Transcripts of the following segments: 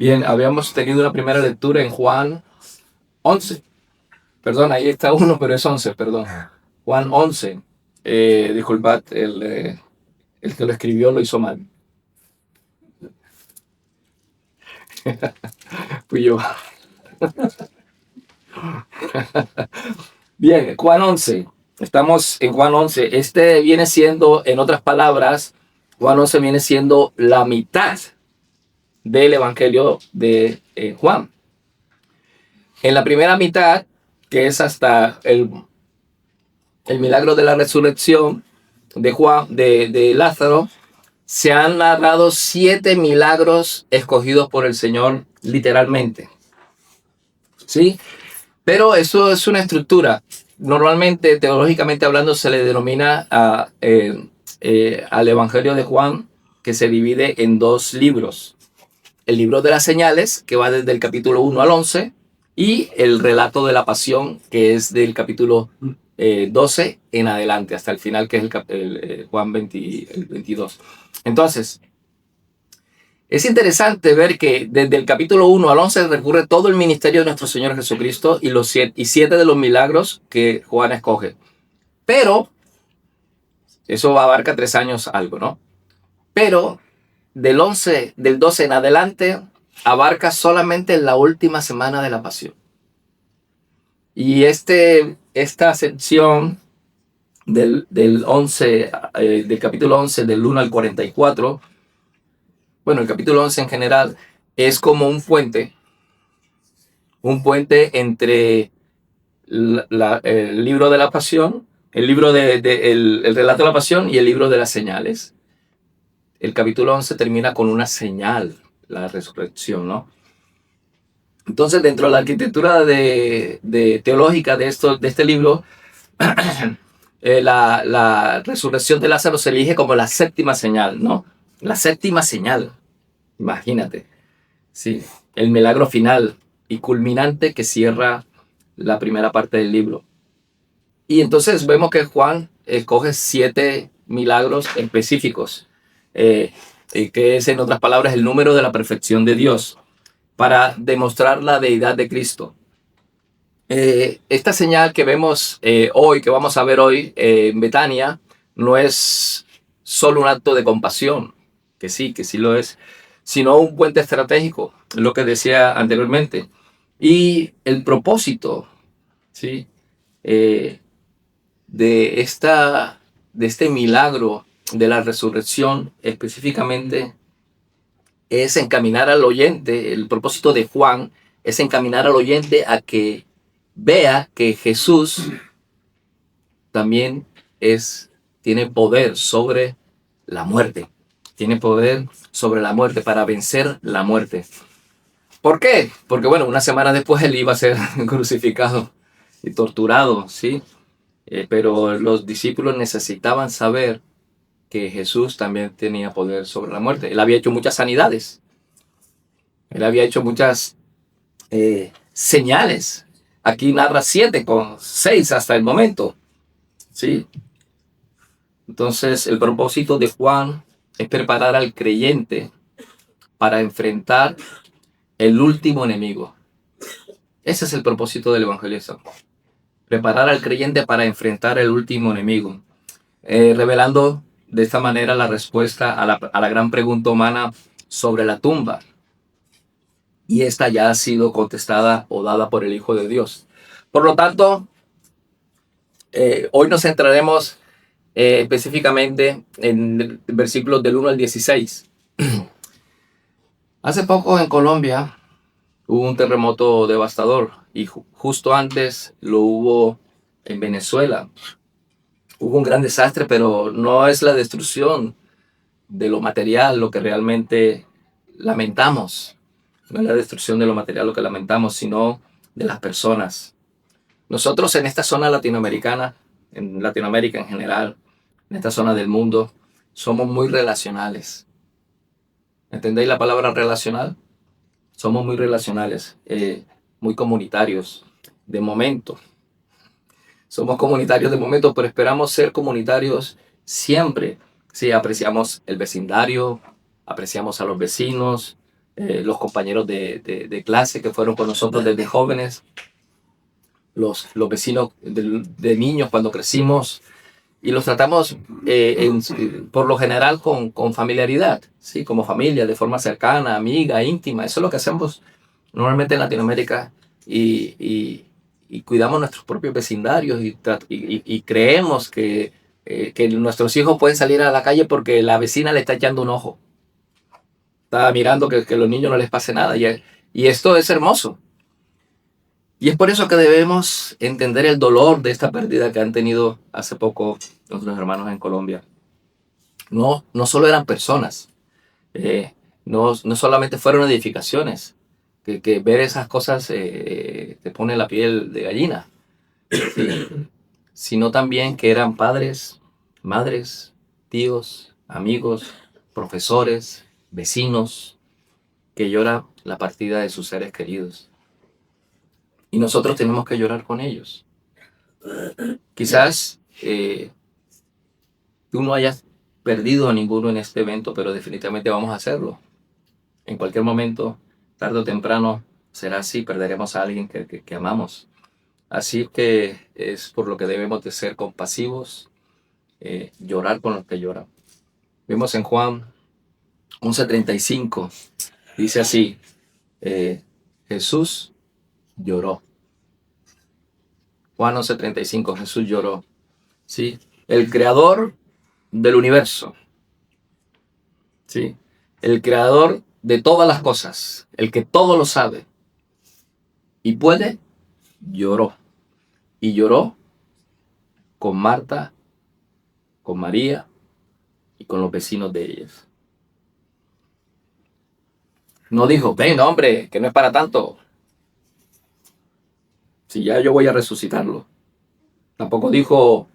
Bien, habíamos tenido una primera lectura en Juan 11. Perdón, ahí está uno, pero es 11, perdón. Juan 11. Disculpad, el que lo escribió lo hizo mal. Fui yo. Bien, Juan 11. Estamos en Juan 11. Este viene siendo, en otras palabras, Juan 11 viene siendo la mitad del Evangelio de Juan. En la primera mitad, que es hasta el milagro de la resurrección de Juan, de Lázaro, se han narrado 7 milagros escogidos por el Señor literalmente. ¿Sí? Pero eso es una estructura. Normalmente, teológicamente hablando, se le denomina al Evangelio de Juan, que se divide en 2 libros. El libro de las señales, que va desde el capítulo 1 al 11, y el relato de la pasión, que es del capítulo 12 en adelante, hasta el final, que es el Juan 22. Entonces, es interesante ver que desde el capítulo 1 al 11 recurre todo el ministerio de nuestro Señor Jesucristo y 7 de los milagros que Juan escoge. Pero, eso abarca 3 años algo, ¿no? Pero del 12 en adelante, abarca solamente la última semana de la pasión. Y esta sección del 11, del capítulo 11, del 1 al 44, bueno, el capítulo 11 en general es como un puente entre el libro de la pasión, el libro el relato de la pasión y el libro de las señales. El capítulo 11 termina con una señal, la resurrección, ¿no? Entonces, dentro de la arquitectura teológica de este libro, la resurrección de Lázaro se elige como la 7ª señal, ¿no? La 7ª señal, imagínate. Sí, el milagro final y culminante que cierra la primera parte del libro. Y entonces vemos que Juan escoge 7 milagros específicos, que es, en otras palabras, el número de la perfección de Dios, para demostrar la deidad de Cristo. Esta señal que vemos hoy, que vamos a ver hoy en Betania, no es solo un acto de compasión, que sí lo es, sino un puente estratégico, lo que decía anteriormente. Y el propósito, ¿sí? De este milagro de la resurrección específicamente es encaminar al oyente. El propósito de Juan es encaminar al oyente a que vea que Jesús también tiene poder sobre la muerte. Tiene poder sobre la muerte para vencer la muerte. ¿Por qué? Porque, bueno, una semana después él iba a ser crucificado y torturado, ¿sí? Pero los discípulos necesitaban saber que Jesús también tenía poder sobre la muerte. Él había hecho muchas sanidades. Él había hecho muchas señales. Aquí narra 7 con 6 hasta el momento. ¿Sí? Entonces, el propósito de Juan es preparar al creyente para enfrentar el último enemigo. Ese es el propósito del Evangelio de San Juan. Preparar al creyente para enfrentar el último enemigo. Revelando de esta manera la respuesta a la gran pregunta humana sobre la tumba. Y esta ya ha sido contestada o dada por el Hijo de Dios. Por lo tanto, hoy nos centraremos específicamente en versículos del 1 al 16. Hace poco en Colombia hubo un terremoto devastador y justo antes lo hubo en Venezuela. Hubo un gran desastre, pero no es la destrucción de lo material lo que realmente lamentamos. No es la destrucción de lo material lo que lamentamos, sino de las personas. Nosotros en esta zona latinoamericana, en Latinoamérica en general, en esta zona del mundo, somos muy relacionales. ¿Entendéis la palabra relacional? Somos muy relacionales, muy comunitarios, de momento. Somos comunitarios de momento, pero esperamos ser comunitarios siempre. Sí, apreciamos el vecindario, apreciamos a los vecinos, los compañeros de clase que fueron con nosotros desde jóvenes, los vecinos de niños cuando crecimos, y los tratamos por lo general con familiaridad, ¿sí? Como familia, de forma cercana, amiga, íntima. Eso es lo que hacemos normalmente en Latinoamérica, y cuidamos nuestros propios vecindarios, y creemos que nuestros hijos pueden salir a la calle porque la vecina le está echando un ojo, está mirando que a los niños no les pase nada, y esto es hermoso. Y es por eso que debemos entender el dolor de esta pérdida que han tenido hace poco nuestros hermanos en Colombia. No solo eran personas, no solamente fueron edificaciones, que ver esas cosas te pone la piel de gallina, ¿sí? Sino también que eran padres, madres, tíos, amigos, profesores, vecinos, que lloran la partida de sus seres queridos. Y nosotros tenemos que llorar con ellos. Quizás tú no hayas perdido a ninguno en este evento, pero definitivamente vamos a hacerlo. En cualquier momento, tarde o temprano, será así, perderemos a alguien que amamos. Así que es por lo que debemos de ser compasivos, llorar con los que lloran. Vemos en Juan 11:35, dice así, Jesús lloró. Juan 11:35, Jesús lloró. ¿Sí? El creador del universo, ¿sí? El creador de todas las cosas, el que todo lo sabe y puede, lloró. Y lloró con Marta, con María y con los vecinos de ellas. No dijo, venga hombre, que no es para tanto, si ya yo voy a resucitarlo. Tampoco dijo,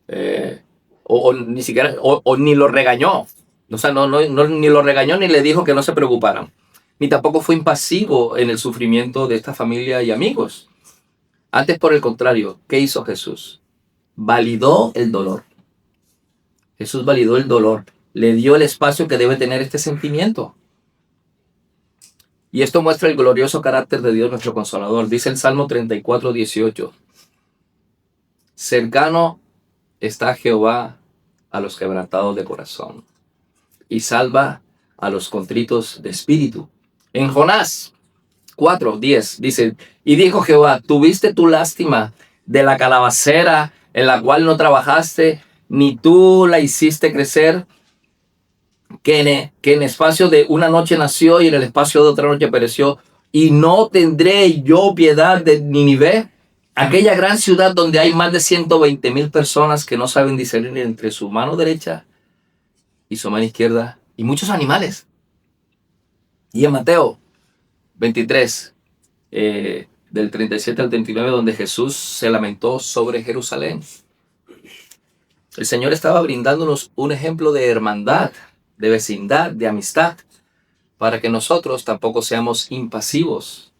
ni siquiera, ni lo regañó. O sea, ni lo regañó ni le dijo que no se preocuparan. Ni tampoco fue impasivo en el sufrimiento de esta familia y amigos. Antes, por el contrario, ¿qué hizo Jesús? Validó el dolor. Jesús validó el dolor. Le dio el espacio que debe tener este sentimiento. Y esto muestra el glorioso carácter de Dios nuestro Consolador. Dice el Salmo 34:18. Cercano está Jehová a los quebrantados de corazón y salva a los contritos de espíritu. En Jonás 4:10 dice, y dijo Jehová, ¿tuviste tu lástima de la calabacera en la cual no trabajaste, ni tú la hiciste crecer, que en espacio de una noche nació y en el espacio de otra noche pereció? Y no tendré yo piedad de Nínive, aquella gran ciudad donde hay más de 120,000 personas que no saben discernir entre su mano derecha y su mano izquierda, y muchos animales. Y en Mateo 23, del 37 al 39, donde Jesús se lamentó sobre Jerusalén, el Señor estaba brindándonos un ejemplo de hermandad, de vecindad, de amistad, para que nosotros tampoco seamos impasivos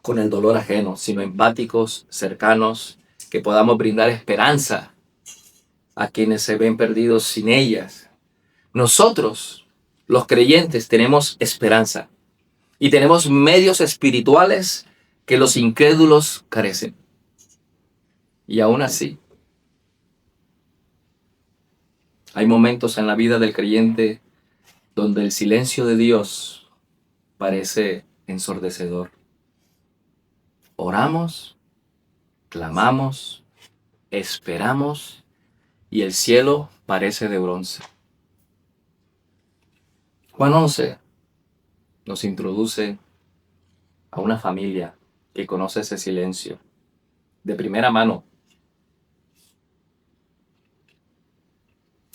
con el dolor ajeno, sino empáticos, cercanos, que podamos brindar esperanza a quienes se ven perdidos sin ellas. Nosotros, los creyentes, tenemos esperanza y tenemos medios espirituales que los incrédulos carecen. Y aún así, hay momentos en la vida del creyente donde el silencio de Dios parece ensordecedor. Oramos, clamamos, esperamos y el cielo parece de bronce. Juan 11 nos introduce a una familia que conoce ese silencio de primera mano.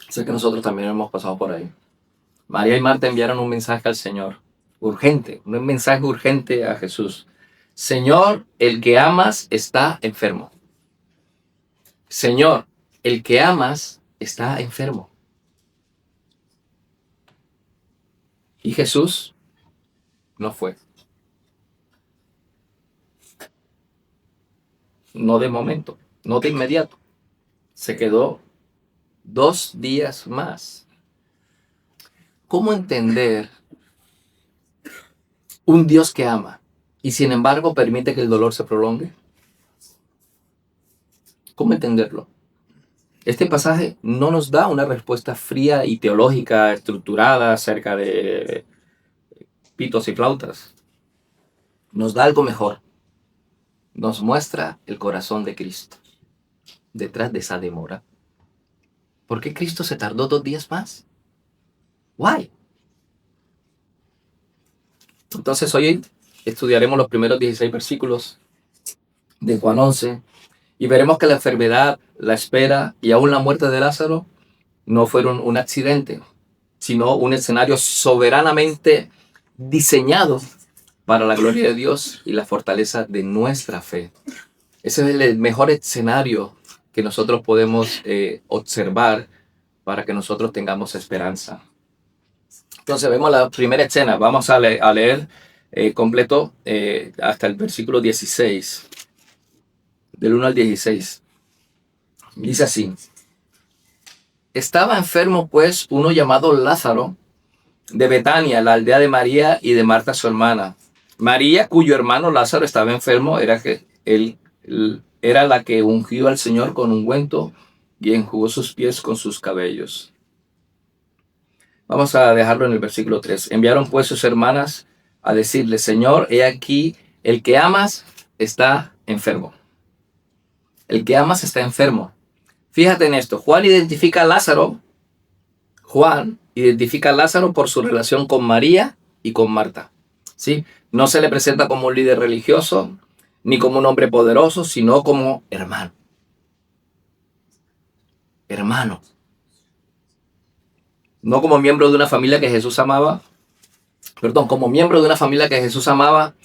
Sé que nosotros también hemos pasado por ahí. María y Marta enviaron un mensaje al Señor, urgente, un mensaje urgente a Jesús. Señor, el que amas está enfermo. Señor, el que amas está enfermo. Y Jesús no fue. No de momento, no de inmediato. Se quedó 2 días más. ¿Cómo entender Un Dios que ama y sin embargo permite que el dolor se prolongue. ¿Cómo entenderlo? Este pasaje no nos da una respuesta fría y teológica estructurada acerca de pitos y flautas. Nos da algo mejor. Nos muestra el corazón de Cristo detrás de esa demora. ¿Por qué Cristo se tardó 2 días más? Why? Entonces hoy estudiaremos los primeros 16 versículos de Juan 11 y veremos que la enfermedad, la espera y aún la muerte de Lázaro no fueron un accidente, sino un escenario soberanamente diseñado para la gloria de Dios y la fortaleza de nuestra fe. Ese es el mejor escenario que nosotros podemos observar para que nosotros tengamos esperanza. Entonces vemos la primera escena. Vamos a leer completo hasta el versículo 16, del 1 al 16. Dice así: estaba enfermo pues uno llamado Lázaro, de Betania, la aldea de María y de Marta su hermana. María, cuyo hermano Lázaro estaba enfermo, era la que ungió al Señor con ungüento y enjugó sus pies con sus cabellos. Vamos a dejarlo en el versículo 3. Enviaron pues sus hermanas a decirle: Señor, he aquí, el que amas está enfermo. El que amas está enfermo. Fíjate en esto. Juan identifica a Lázaro por su relación con María y con Marta. ¿Sí? No se le presenta como un líder religioso, ni como un hombre poderoso, sino como hermano. Hermano. No como miembro de una familia que Jesús amaba. Como miembro de una familia que Jesús amaba.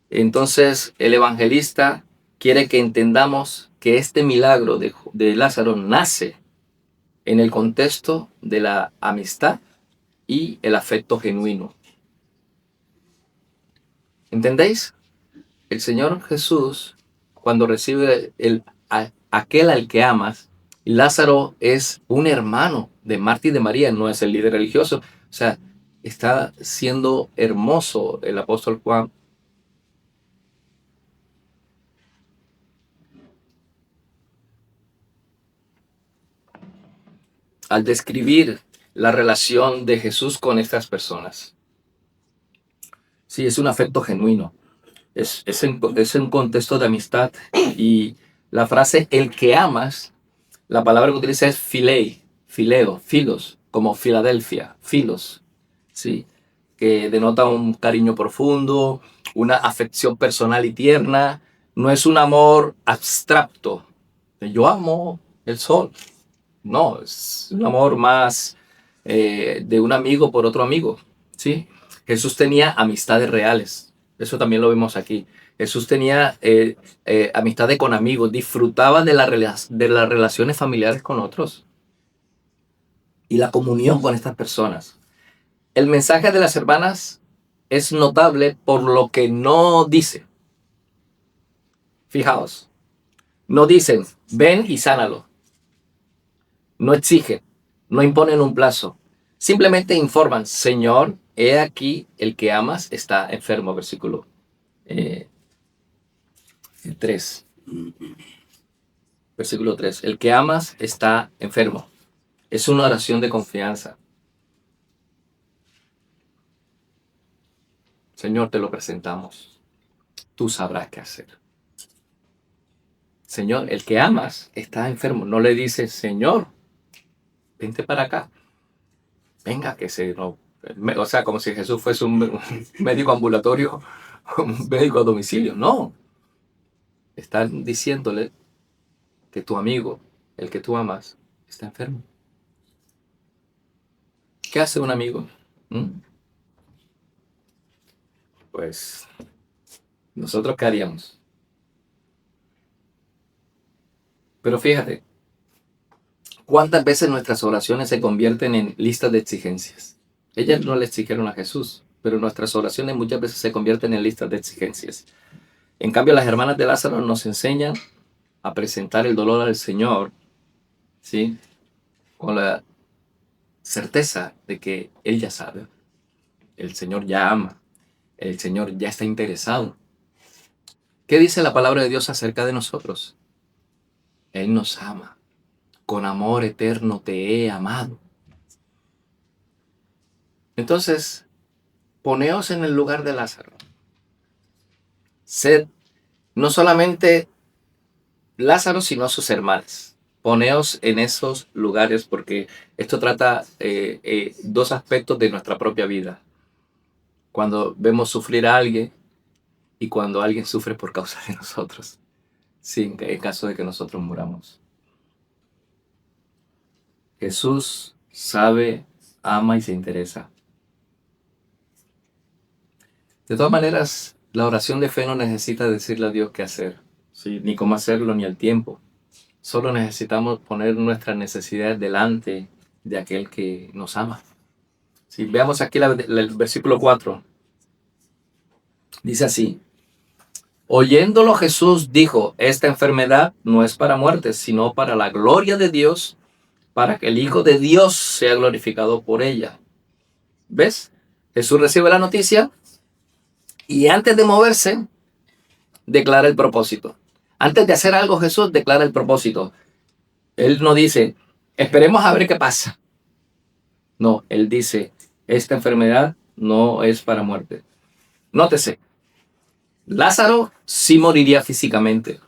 Entonces el evangelista quiere que entendamos que este milagro de Lázaro nace en el contexto de la amistad y el afecto genuino. ¿Entendéis? El Señor Jesús, cuando recibe aquel al que amas, Lázaro es un hermano de Marta y de María, no es el líder religioso. O sea, está siendo hermoso el apóstol Juan al describir la relación de Jesús con estas personas. Sí, es un afecto genuino. Es un contexto de amistad. Y la frase el que amas, la palabra que utiliza es fileo, filos, como Filadelfia, filos, ¿sí? Que denota un cariño profundo, una afección personal y tierna. No es un amor abstracto. Yo amo el sol. No, es un amor más de un amigo por otro amigo, ¿sí? Jesús tenía amistades reales. Eso también lo vemos aquí. Jesús tenía amistades con amigos, disfrutaba de las relaciones familiares con otros y la comunión con estas personas. El mensaje de las hermanas es notable por lo que no dice. Fijaos, no dicen, ven y sánalo. No exigen, no imponen un plazo. Simplemente informan, Señor, he aquí el que amas está enfermo, versículo 3. Versículo 3. El que amas está enfermo. Es una oración de confianza. Señor, te lo presentamos. Tú sabrás qué hacer. Señor, el que amas está enfermo. No le dices, Señor, vente para acá. Venga, que se no. O sea, como si Jesús fuese un médico ambulatorio, un médico a domicilio. No. Están diciéndole que tu amigo, el que tú amas, está enfermo. ¿Qué hace un amigo? Pues, ¿nosotros qué haríamos? Pero fíjate, ¿cuántas veces nuestras oraciones se convierten en listas de exigencias? Ellas no le exigieron a Jesús, pero nuestras oraciones muchas veces se convierten en listas de exigencias. En cambio, las hermanas de Lázaro nos enseñan a presentar el dolor al Señor, ¿sí? Con la certeza de que Él ya sabe, el Señor ya ama. El Señor ya está interesado. ¿Qué dice la palabra de Dios acerca de nosotros? Él nos ama. Con amor eterno te he amado. Entonces, poneos en el lugar de Lázaro. Sed no solamente Lázaro, sino sus hermanas. Poneos en esos lugares porque esto trata dos aspectos de nuestra propia vida. Cuando vemos sufrir a alguien y cuando alguien sufre por causa de nosotros, sin en caso de que nosotros muramos. Jesús sabe, ama y se interesa. De todas maneras, la oración de fe no necesita decirle a Dios qué hacer, ¿sí? Ni cómo hacerlo, ni el tiempo. Solo necesitamos poner nuestras necesidades delante de aquel que nos ama. Si veamos aquí el versículo 4, dice así: oyéndolo Jesús dijo, esta enfermedad no es para muerte, sino para la gloria de Dios, para que el Hijo de Dios sea glorificado por ella. ¿Ves? Jesús recibe la noticia y antes de moverse, declara el propósito. Antes de hacer algo, Jesús declara el propósito. Él no dice, esperemos a ver qué pasa. No, él dice, esta enfermedad no es para muerte. Nótese, Lázaro sí moriría físicamente.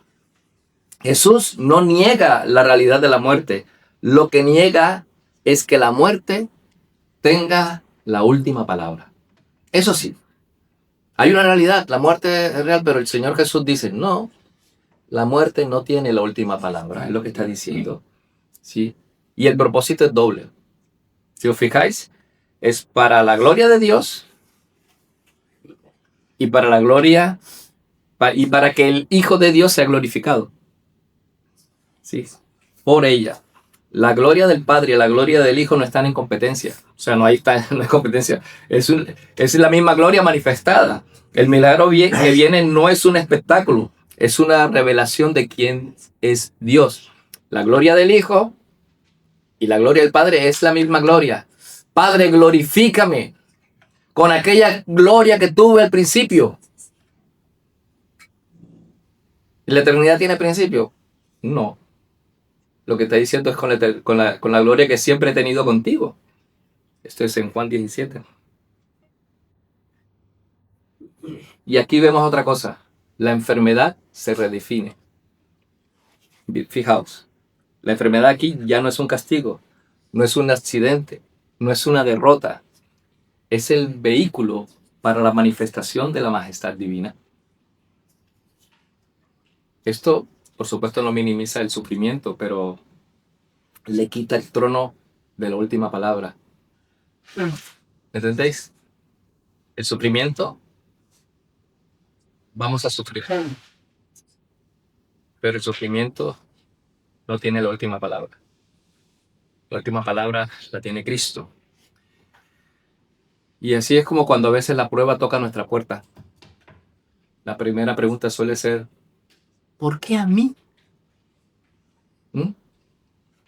Jesús no niega la realidad de la muerte. Lo que niega es que la muerte tenga la última palabra. Eso sí, hay una realidad, la muerte es real, pero el Señor Jesús dice, no, la muerte no tiene la última palabra, es lo que está diciendo. ¿Sí? Y el propósito es doble. Si os fijáis, es para la gloria de Dios y para la gloria y para que el Hijo de Dios sea glorificado. ¿Sí? Por ella. La gloria del Padre y la gloria del Hijo no están en competencia. O sea, no hay competencia. Es la misma gloria manifestada. El milagro que viene no es un espectáculo, es una revelación de quién es Dios. La gloria del Hijo y la gloria del Padre es la misma gloria. Padre, glorifícame con aquella gloria que tuve al principio. ¿La eternidad tiene principio? No. Lo que está diciendo es con la gloria que siempre he tenido contigo. Esto es en Juan 17. Y aquí vemos otra cosa. La enfermedad se redefine. Fijaos, la enfermedad aquí ya no es un castigo, no es un accidente, no es una derrota. Es el vehículo para la manifestación de la majestad divina. Esto, por supuesto, no minimiza el sufrimiento, pero le quita el trono de la última palabra. ¿Entendéis? El sufrimiento, vamos a sufrir. Pero el sufrimiento no tiene la última palabra. La última palabra la tiene Cristo. Y así es como cuando a veces la prueba toca nuestra puerta. La primera pregunta suele ser, ¿por qué a mí?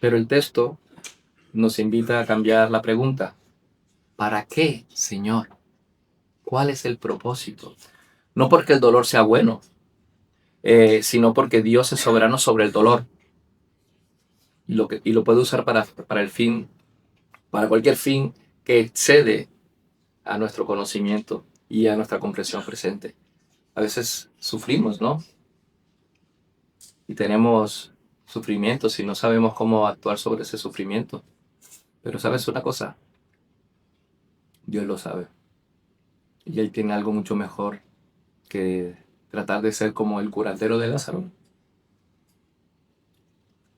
Pero el texto nos invita a cambiar la pregunta. ¿Para qué, Señor? ¿Cuál es el propósito? No porque el dolor sea bueno, sino porque Dios es soberano sobre el dolor. Y lo puede usar para el fin, para cualquier fin que excede a nuestro conocimiento y a nuestra comprensión presente. A veces sufrimos, ¿no? Y tenemos sufrimientos y no sabemos cómo actuar sobre ese sufrimiento. Pero ¿sabes una cosa? Dios lo sabe. Y Él tiene algo mucho mejor que tratar de ser como el curandero de Lázaro.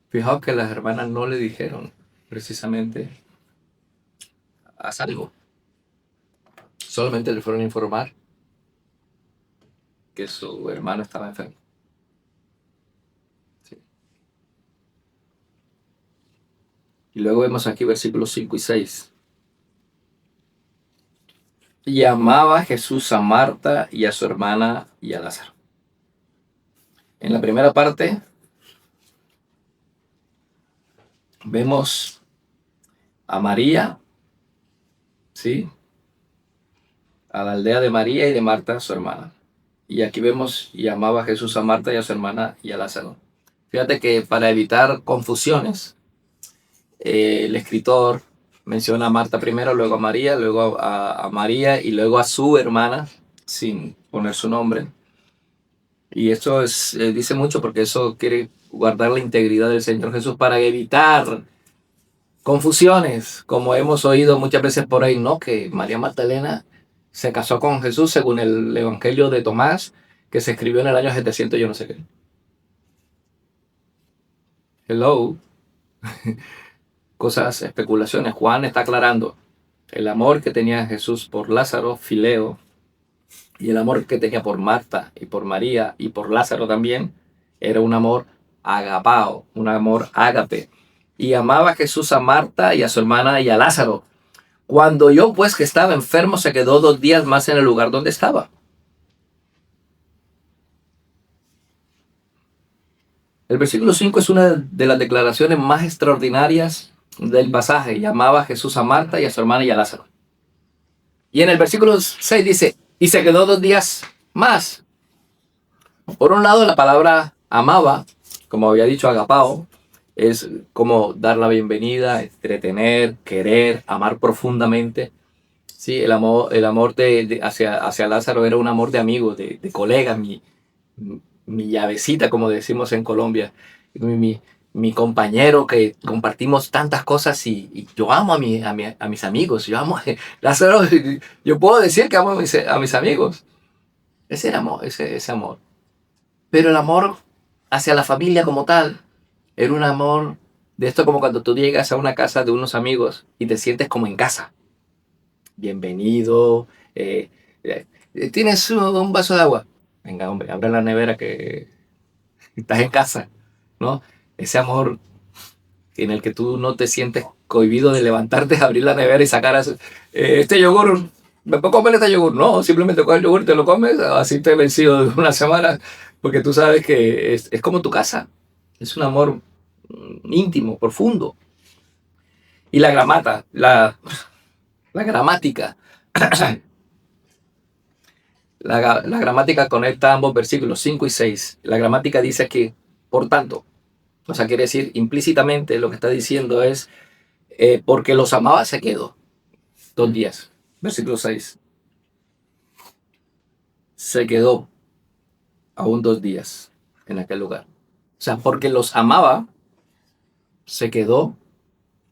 Fijaos que las hermanas no le dijeron precisamente, haz algo. Solamente le fueron a informar que su hermano estaba enfermo. Sí. Y luego vemos aquí versículos 5 y 6. Llamaba Jesús a Marta y a su hermana y a Lázaro. En la primera parte vemos a María, ¿sí? a la aldea de María y de Marta, su hermana. Y aquí vemos, y amaba a Jesús a Marta y a su hermana y a Lázaro. Fíjate que para evitar confusiones, el escritor menciona a Marta primero, luego a María, luego a María y luego a su hermana, sin poner su nombre. Y esto dice mucho porque eso quiere guardar la integridad del Señor Jesús para evitar confusiones, como hemos oído muchas veces por ahí, ¿no? Que María Magdalena se casó con Jesús según el Evangelio de Tomás, que se escribió en el año 700, yo no sé qué. Hello. Cosas, especulaciones. Juan está aclarando el amor que tenía Jesús por Lázaro, Fileo, y el amor que tenía por Marta y por María y por Lázaro también, era un amor agapao, un amor ágape. Y amaba a Jesús a Marta y a su hermana y a Lázaro. Cuando oyó pues que estaba enfermo, se quedó 2 días más en el lugar donde estaba. El versículo 5 es una de las declaraciones más extraordinarias del pasaje. Llamaba a Jesús a Marta y a su hermana y a Lázaro. Y en el versículo 6 dice, y se quedó 2 días más. Por un lado, la palabra amaba, como había dicho agapao, es como dar la bienvenida, entretener, querer, amar profundamente. Sí, el amor hacia Lázaro era un amor de amigo, de colega, mi llavecita, como decimos en Colombia, mi, mi compañero que compartimos tantas cosas y yo amo a mis amigos, yo amo a Lázaro, yo puedo decir que amo a mis amigos. Ese era amor, ese amor. Pero el amor hacia la familia como tal era un amor de esto como cuando tú llegas a una casa de unos amigos y te sientes como en casa. Bienvenido. ¿Tienes un vaso de agua? Venga, hombre, abre la nevera que estás en casa, ¿no? Ese amor en el que tú no te sientes cohibido de levantarte, abrir la nevera y sacar este yogur. ¿Me puedo comer este yogur? No, simplemente coges el yogur y te lo comes, así te he vencido de una semana, porque tú sabes que es como tu casa. Es un amor íntimo, profundo. Y la gramática, la gramática conecta ambos versículos 5 y 6. La gramática dice que, por tanto, o sea, quiere decir implícitamente lo que está diciendo es, porque los amaba se quedó 2 días. Versículo 6. Se quedó aún 2 días en aquel lugar. O sea, porque los amaba, se quedó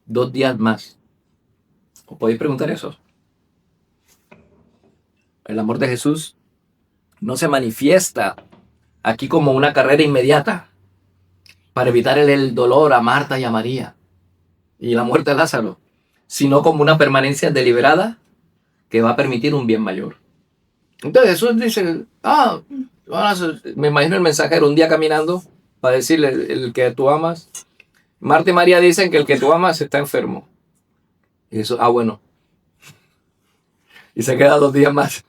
2 días más. ¿Os podéis preguntar eso? El amor de Jesús no se manifiesta aquí como una carrera inmediata para evitar el dolor a Marta y a María y la muerte de Lázaro, sino como una permanencia deliberada que va a permitir un bien mayor. Entonces Jesús dice, me imagino el mensajero un día caminando para decirle el que tú amas. Marta y María dicen que el que tú amas está enfermo. Y eso, bueno. Y se queda 2 días más.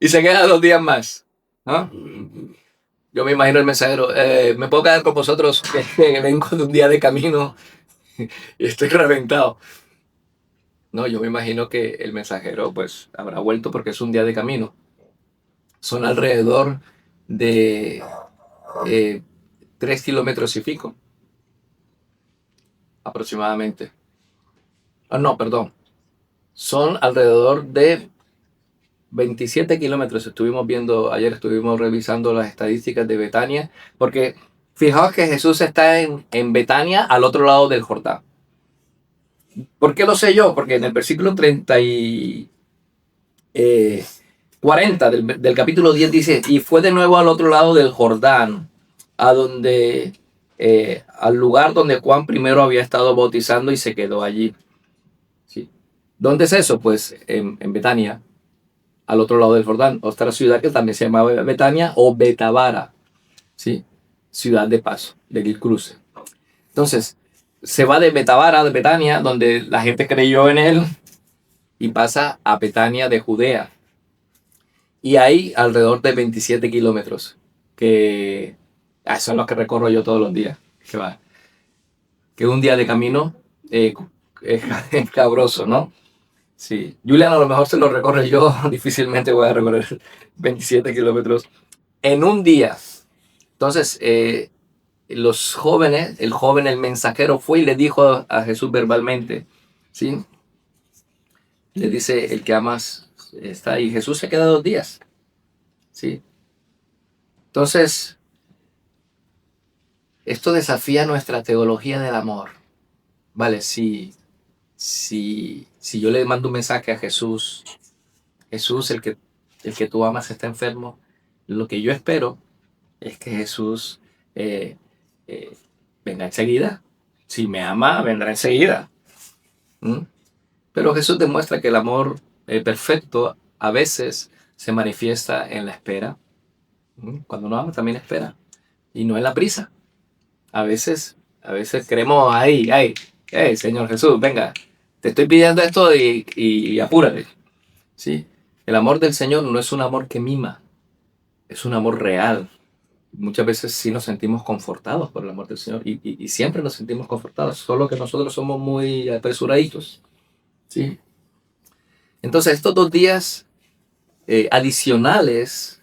Y se queda 2 días más. ¿Ah? Yo me imagino el mensajero, me puedo quedar con vosotros, que vengo de un día de camino y estoy reventado. No, yo me imagino que el mensajero pues habrá vuelto porque es un día de camino. Son alrededor de 3 kilómetros y pico, aproximadamente. No, perdón. Son alrededor de 27 kilómetros. Ayer estuvimos revisando las estadísticas de Betania, porque fijaos que Jesús está en Betania, al otro lado del Jordán. ¿Por qué lo sé yo? Porque en el versículo 40 del capítulo 10 dice, y fue de nuevo al otro lado del Jordán, al lugar donde Juan primero había estado bautizando y se quedó allí. ¿Sí? ¿Dónde es eso? Pues en Betania, al otro lado del Jordán, otra ciudad que también se llamaba Betania o Betabara, ¿sí? Ciudad de paso, del cruce. Entonces, se va de Betabara, de Betania, donde la gente creyó en él, y pasa a Betania de Judea. Y hay alrededor de 27 kilómetros, que son los que recorro yo todos los días. Que un día de camino es cabroso, ¿no? Sí, Julian a lo mejor se lo recorre, yo difícilmente voy a recorrer 27 kilómetros en un día. Entonces, los jóvenes, el mensajero fue y le dijo a Jesús verbalmente, ¿sí? Le dice, el que amas está ahí. Jesús se queda 2 días, ¿sí? Entonces, esto desafía nuestra teología del amor. Vale, si yo le mando un mensaje a Jesús, Jesús, el que tú amas está enfermo, lo que yo espero es que Jesús eh, eh, venga enseguida. Si me ama, vendrá enseguida. ¿Mm? Pero Jesús demuestra que el amor perfecto a veces se manifiesta en la espera. ¿Mm? Cuando uno ama también espera. Y no en la prisa. A veces queremos, ay, Señor Jesús, venga, te estoy pidiendo esto y apúrate. ¿Sí? El amor del Señor no es un amor que mima, es un amor real. Muchas veces sí nos sentimos confortados por el amor del Señor y siempre nos sentimos confortados, solo que nosotros somos muy apresuraditos. ¿Sí? Entonces, estos 2 días adicionales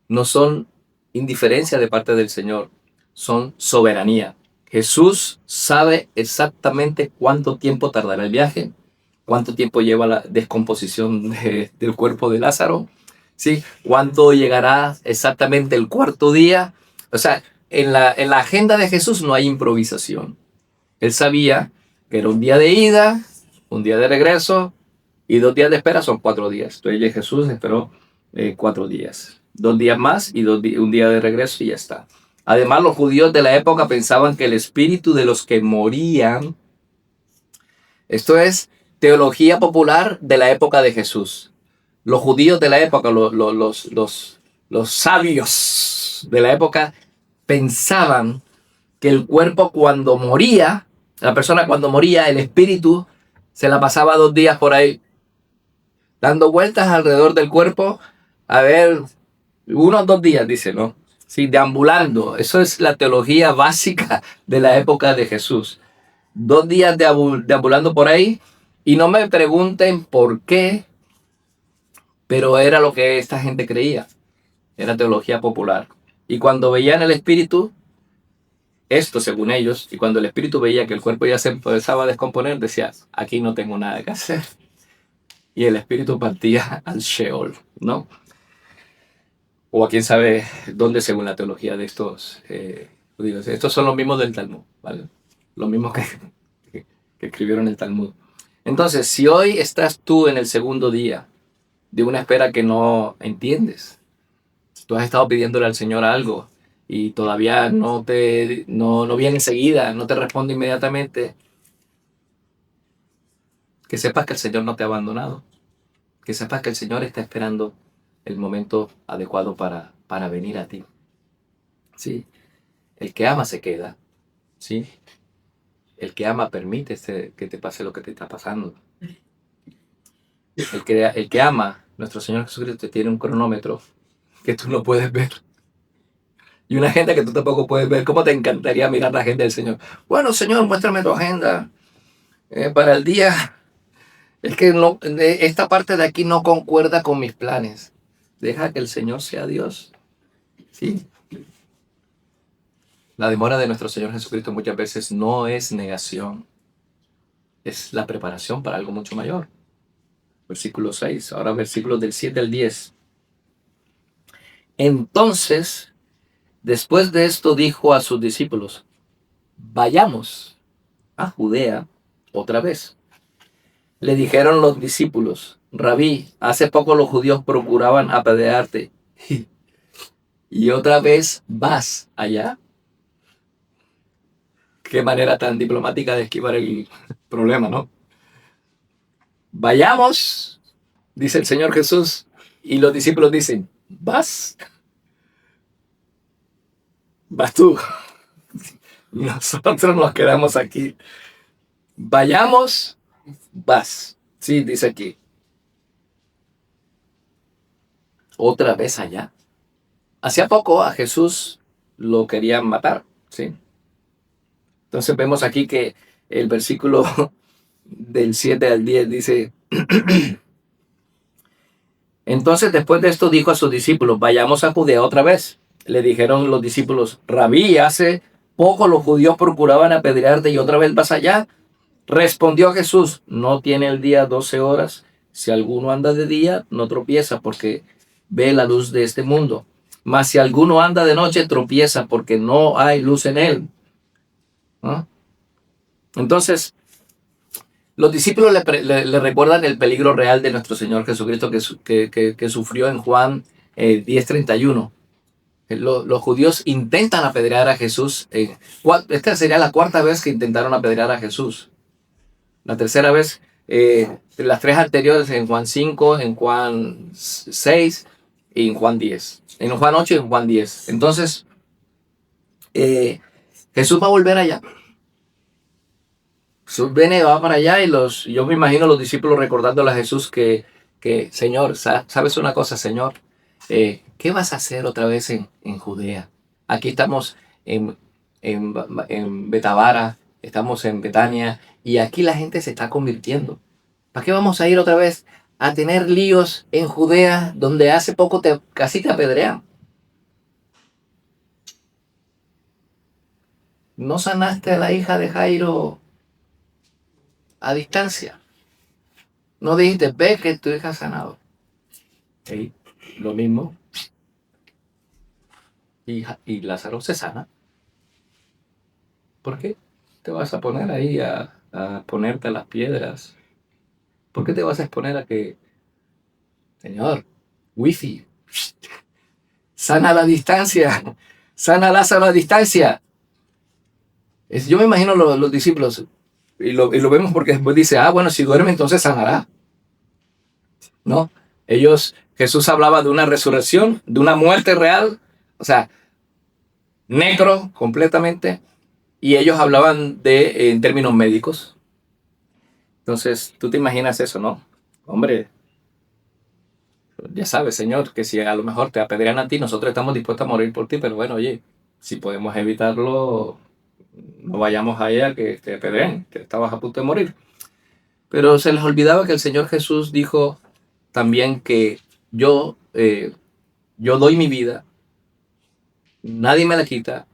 no son indiferencia de parte del Señor, son soberanía. Jesús sabe exactamente cuánto tiempo tardará el viaje, cuánto tiempo lleva la descomposición del cuerpo de Lázaro, ¿sí? Cuánto llegará exactamente el cuarto día. O sea, en la agenda de Jesús no hay improvisación. Él sabía que era un día de ida, un día de regreso y 2 días de espera son 4 días. Entonces Jesús esperó 4 días. 2 días más y un día de regreso y ya está. Además, los judíos de la época pensaban que el espíritu de los que morían, esto es teología popular de la época de Jesús. Los judíos de la época, los sabios de la época, pensaban que el cuerpo cuando moría, la persona cuando moría, el espíritu se la pasaba 2 días por ahí, dando vueltas alrededor del cuerpo, a ver, unos 2 días, dice, ¿no? Sí, deambulando. Eso es la teología básica de la época de Jesús. 2 días deambulando por ahí. Y no me pregunten por qué, pero era lo que esta gente creía. Era teología popular. Y cuando veían el espíritu, esto según ellos, y cuando el espíritu veía que el cuerpo ya se empezaba a descomponer, decía, aquí no tengo nada que hacer. Y el espíritu partía al Sheol, ¿no? O a quién sabe dónde según la teología de estos judíos. Estos son los mismos del Talmud, ¿vale? Los mismos que escribieron el Talmud. Entonces, si hoy estás tú en el segundo día de una espera que no entiendes, tú has estado pidiéndole al Señor algo y todavía no viene enseguida, no te responde inmediatamente, que sepas que el Señor no te ha abandonado, que sepas que el Señor está esperando el momento adecuado para venir a ti. ¿Sí? El que ama se queda, ¿sí? El que ama permite que te pase lo que te está pasando. El que ama, nuestro Señor Jesucristo, tiene un cronómetro que tú no puedes ver. Y una agenda que tú tampoco puedes ver. ¿Cómo te encantaría mirar la agenda del Señor? Bueno, Señor, muéstrame tu agenda para el día. Es que no, esta parte de aquí no concuerda con mis planes. Deja que el Señor sea Dios. ¿Sí? La demora de nuestro Señor Jesucristo muchas veces no es negación. Es la preparación para algo mucho mayor. Versículo 6. Ahora versículos del 7 al 10. Entonces, después de esto dijo a sus discípulos, vayamos a Judea otra vez. Le dijeron los discípulos, Rabí, hace poco los judíos procuraban apedrearte y otra vez vas allá. Qué manera tan diplomática de esquivar el problema, ¿no? Vayamos, dice el Señor Jesús, y los discípulos dicen, ¿vas? ¿Vas tú? Nosotros nos quedamos aquí. Vayamos, vas. Sí, dice aquí. Otra vez allá. Hacía poco a Jesús lo querían matar, ¿sí? Entonces vemos aquí que el versículo del 7 al 10, dice: entonces después de esto dijo a sus discípulos: vayamos a Judea otra vez. Le dijeron los discípulos: Rabí, hace poco los judíos procuraban apedrearte y otra vez vas allá. Respondió Jesús: no tiene el día 12 horas. Si alguno anda de día, no tropieza porque ve la luz de este mundo. Mas si alguno anda de noche, tropieza porque no hay luz en él. ¿No? Entonces, los discípulos le recuerdan el peligro real de nuestro Señor Jesucristo que sufrió en Juan 10:31. Los judíos intentan apedrear a Jesús. Esta sería la cuarta vez que intentaron apedrear a Jesús. La tercera vez, las tres anteriores en Juan 5, en Juan 6 y en Juan 10. En Juan 8 y en Juan 10. Entonces, Jesús va a volver allá. Jesús viene, va para allá y yo me imagino los discípulos recordándole a Jesús que Señor, ¿sabes una cosa, Señor? ¿Qué vas a hacer otra vez en Judea? Aquí estamos en Betabara, estamos en Betania y aquí la gente se está convirtiendo. ¿Para qué vamos a ir otra vez a tener líos en Judea donde hace poco casi te apedrean? ¿No sanaste a la hija de Jairo a distancia? No dijiste: ve que tu hija ha sanado. ¿Sí? Lo mismo. Y Lázaro se sana. ¿Por qué te vas a poner ahí a ponerte las piedras? ¿Por qué te vas a exponer a que, Señor, wifi, sana a la distancia, sana a Lázaro a distancia? Yo me imagino los discípulos, y lo vemos porque después dice: bueno, si duerme entonces sanará. ¿No? Jesús hablaba de una resurrección, de una muerte real, o sea, negro completamente, y ellos hablaban en términos médicos. Entonces, tú te imaginas eso, ¿no? Hombre, ya sabes, Señor, que si a lo mejor te apedrean a ti, nosotros estamos dispuestos a morir por ti, pero bueno, oye, si podemos evitarlo, no vayamos allá que te apedreen, que estabas a punto de morir. Pero se les olvidaba que el Señor Jesús dijo también que yo doy mi vida, nadie me la quita,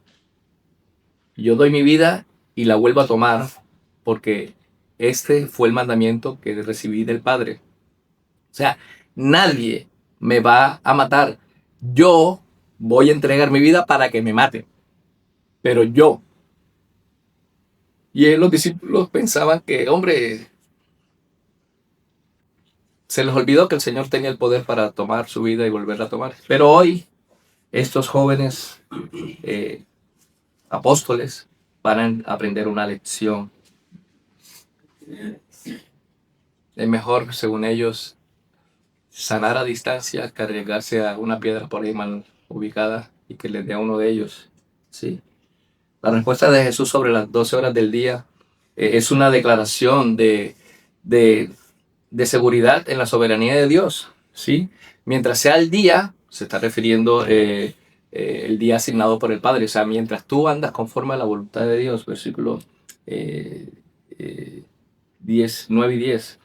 yo doy mi vida y la vuelvo a tomar porque este fue el mandamiento que recibí del Padre. O sea, nadie me va a matar. Yo voy a entregar mi vida para que me maten. Pero yo. Y los discípulos pensaban que, hombre, se les olvidó que el Señor tenía el poder para tomar su vida y volverla a tomar. Pero hoy, estos jóvenes apóstoles van a aprender una lección. Es mejor, según ellos, sanar a distancia que arriesgarse a una piedra por ahí mal ubicada y que les dé a uno de ellos. ¿Sí? La respuesta de Jesús sobre las 12 horas del día es una declaración de seguridad en la soberanía de Dios. ¿Sí? Mientras sea el día, se está refiriendo el día asignado por el Padre. O sea, mientras tú andas conforme a la voluntad de Dios, versículo 9 y 10.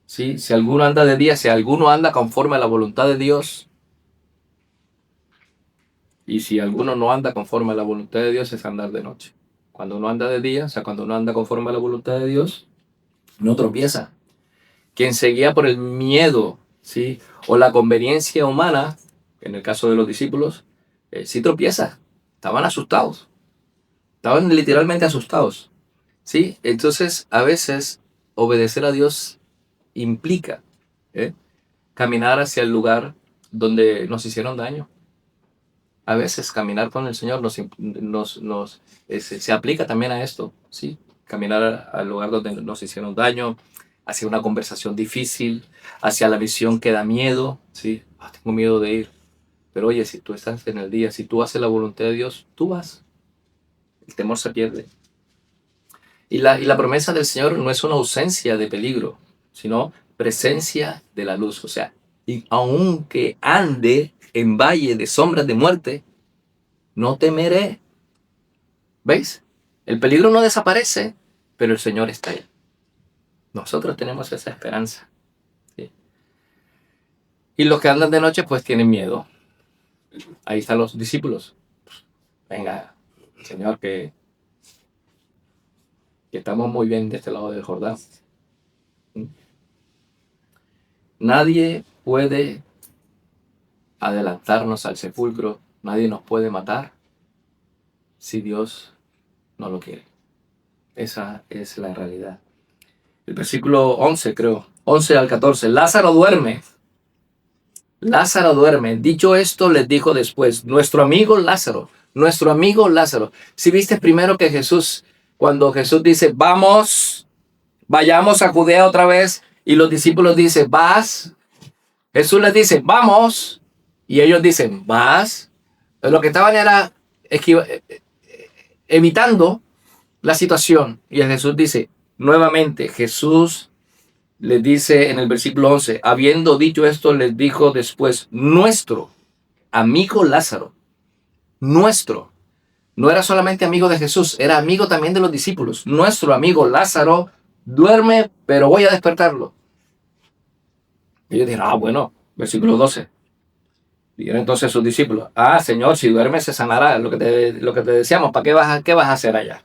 ¿Sí? Si alguno anda de día, si alguno anda conforme a la voluntad de Dios, y si alguno no anda conforme a la voluntad de Dios, es andar de noche. Cuando uno anda de día, o sea, cuando uno anda conforme a la voluntad de Dios, no tropieza. Quien se guía por el miedo, ¿sí? O la conveniencia humana, en el caso de los discípulos, sí tropieza. Estaban asustados. Estaban literalmente asustados. ¿Sí? Entonces, a veces, obedecer a Dios implica caminar hacia el lugar donde nos hicieron daño. A veces caminar con el Señor se aplica también a esto, ¿sí? Caminar al lugar donde nos hicieron daño, hacia una conversación difícil, hacia la visión que da miedo, ¿sí? Tengo miedo de ir. Pero oye, si tú estás en el día, si tú haces la voluntad de Dios, tú vas. El temor se pierde. Y la promesa del Señor no es una ausencia de peligro, sino presencia de la luz. O sea, y aunque ande en valle de sombras de muerte, no temeré. ¿Veis? El peligro no desaparece, pero el Señor está ahí. Nosotros tenemos esa esperanza. ¿Sí? Y los que andan de noche pues tienen miedo. Ahí están los discípulos. Venga, Señor, que estamos muy bien de este lado del Jordán. Nadie puede adelantarnos al sepulcro, nadie nos puede matar si Dios no lo quiere. Esa es la realidad. El versículo 11, creo, 11 al 14. Lázaro duerme. Lázaro duerme. Dicho esto, les dijo después, nuestro amigo Lázaro. Si viste primero que Jesús, cuando Jesús dice, vayamos a Judea otra vez, y los discípulos dicen, vas. Jesús les dice, vamos, y ellos dicen, vas. Lo que estaban era evitando la situación. Y Jesús dice, nuevamente, Jesús les dice en el versículo 11, habiendo dicho esto, les dijo después, nuestro amigo Lázaro, nuestro, no era solamente amigo de Jesús, era amigo también de los discípulos. Nuestro amigo Lázaro duerme, pero voy a despertarlo. Y ellos dijeron, bueno, versículo 12. Dijeron entonces sus discípulos, Señor, si duerme se sanará, lo que te decíamos, ¿para qué vas a hacer allá?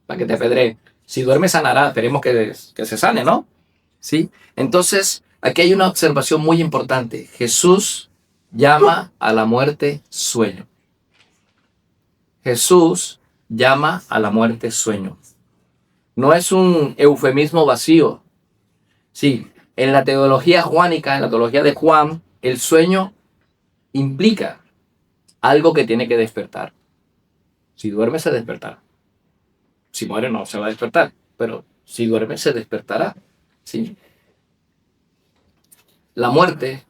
Para que te apedreen. Si duerme sanará, esperemos que se sane, ¿no? ¿Sí? Entonces, aquí hay una observación muy importante. Jesús llama a la muerte sueño. Jesús llama a la muerte sueño. No es un eufemismo vacío. Sí, en la teología juánica, en la teología de Juan, el sueño implica algo que tiene que despertar. Si duerme, se despertará. Si muere, no se va a despertar. Pero si duerme, se despertará. ¿Sí? La muerte,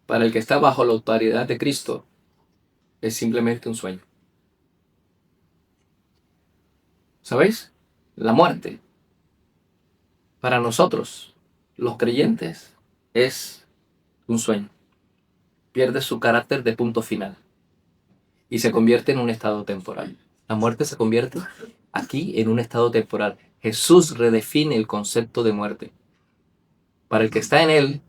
para el que está bajo la autoridad de Cristo, es simplemente un sueño. ¿Sabéis? La muerte, para nosotros, los creyentes, es un sueño. Pierde su carácter de punto final y se convierte en un estado temporal. La muerte se convierte aquí en un estado temporal. Jesús redefine el concepto de muerte. Para el que está en él,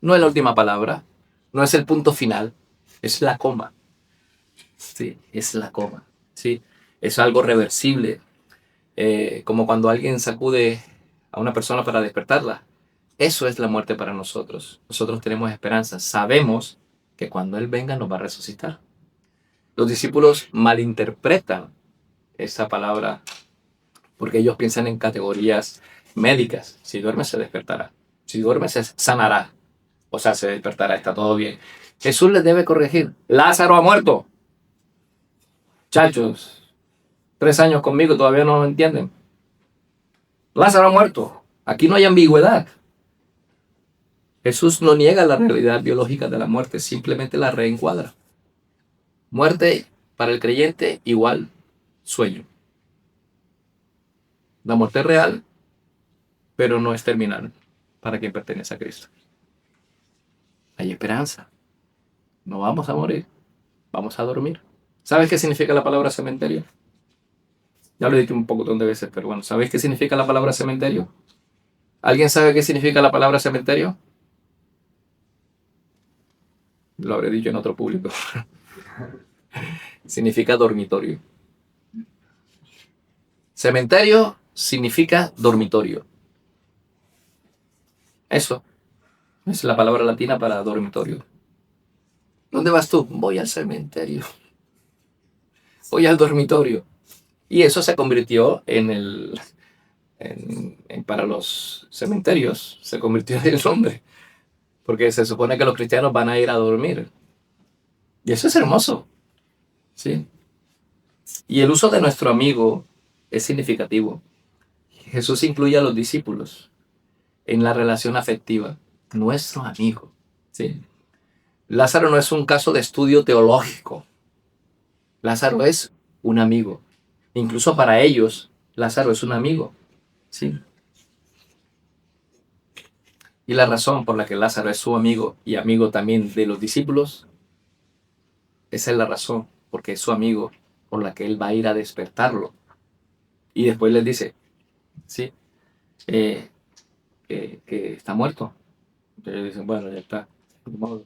no es la última palabra, no es el punto final, es la coma. Sí, es la coma. Sí, es algo reversible. Como cuando alguien sacude a una persona para despertarla. Eso es la muerte para nosotros. Nosotros tenemos esperanza. Sabemos que cuando Él venga nos va a resucitar. Los discípulos malinterpretan esa palabra porque ellos piensan en categorías médicas. Si duerme se despertará. Si duerme se sanará. O sea, se despertará, está todo bien. Jesús les debe corregir. Lázaro ha muerto. Chachos, 3 años conmigo todavía no lo entienden. Lázaro ha muerto. Aquí no hay ambigüedad. Jesús no niega la realidad biológica de la muerte, simplemente la reencuadra. Muerte para el creyente igual sueño. La muerte es real, pero no es terminal para quien pertenece a Cristo. Hay esperanza. No vamos a morir, vamos a dormir. ¿Sabes qué significa la palabra cementerio? Ya lo he dicho un poco de veces, pero bueno, ¿sabéis qué significa la palabra cementerio? ¿Alguien sabe qué significa la palabra cementerio? Lo habré dicho en otro público. Significa dormitorio. Cementerio significa dormitorio. Eso es la palabra latina para dormitorio. ¿Dónde vas tú? Voy al cementerio. Voy al dormitorio. Y eso se convirtió para los cementerios, se convirtió en el nombre. Porque se supone que los cristianos van a ir a dormir. Y eso es hermoso. ¿Sí? Y el uso de nuestro amigo es significativo. Jesús incluye a los discípulos en la relación afectiva. Nuestro amigo. ¿Sí? Lázaro no es un caso de estudio teológico. Lázaro es un amigo. Incluso para ellos, Lázaro es un amigo. ¿Sí? Y la razón por la que Lázaro es su amigo y amigo también de los discípulos, esa es la razón, porque es su amigo por la que él va a ir a despertarlo. Y después les dice, ¿sí? Que está muerto. Entonces dicen, bueno, ya está. 2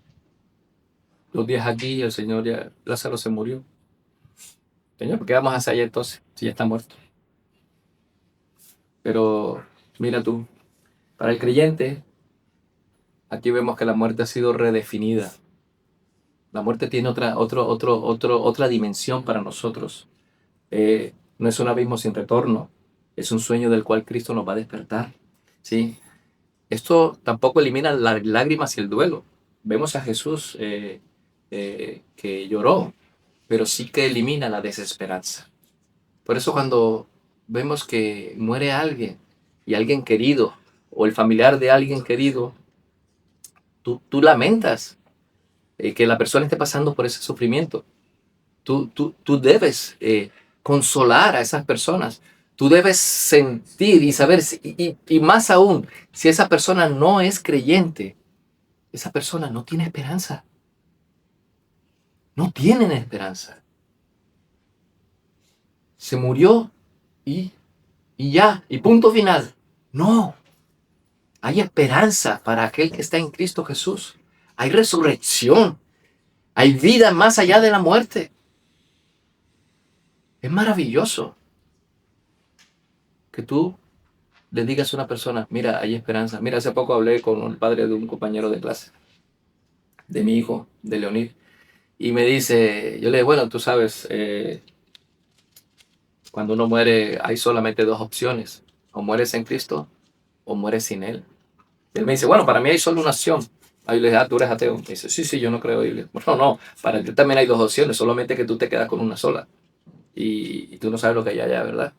días aquí y el Señor ya, Lázaro se murió. Señor, ¿por qué vamos a hacer allá entonces? Si ya está muerto. Pero mira tú, para el creyente, aquí vemos que la muerte ha sido redefinida. La muerte tiene otra dimensión para nosotros. No es un abismo sin retorno, es un sueño del cual Cristo nos va a despertar. ¿Sí? Esto tampoco elimina las lágrimas y el duelo. Vemos a Jesús que lloró, pero sí que elimina la desesperanza. Por eso cuando vemos que muere alguien y alguien querido o el familiar de alguien querido, tú lamentas que la persona esté pasando por ese sufrimiento. Tú debes consolar a esas personas. Tú debes sentir y saber, y más aún, si esa persona no es creyente, esa persona no tiene esperanza. No tienen esperanza. Se murió y, y ya, y punto final. No, hay esperanza para aquel que está en Cristo Jesús. Hay resurrección. Hay vida más allá de la muerte. Es maravilloso que tú le digas a una persona, mira, hay esperanza. Mira, hace poco hablé con el padre de un compañero de clase, de mi hijo, de Leonid, y me dice, yo le digo, bueno, tú sabes, cuando uno muere hay solamente 2 opciones, o mueres en Cristo o mueres sin Él. Y él me dice, bueno, para mí hay solo una opción. Ahí le dije, tú eres ateo. Me dice, sí, yo no creo. Y le digo, bueno, no, para ti también hay 2 opciones, solamente que tú te quedas con una sola. Y tú no sabes lo que hay allá, ¿verdad?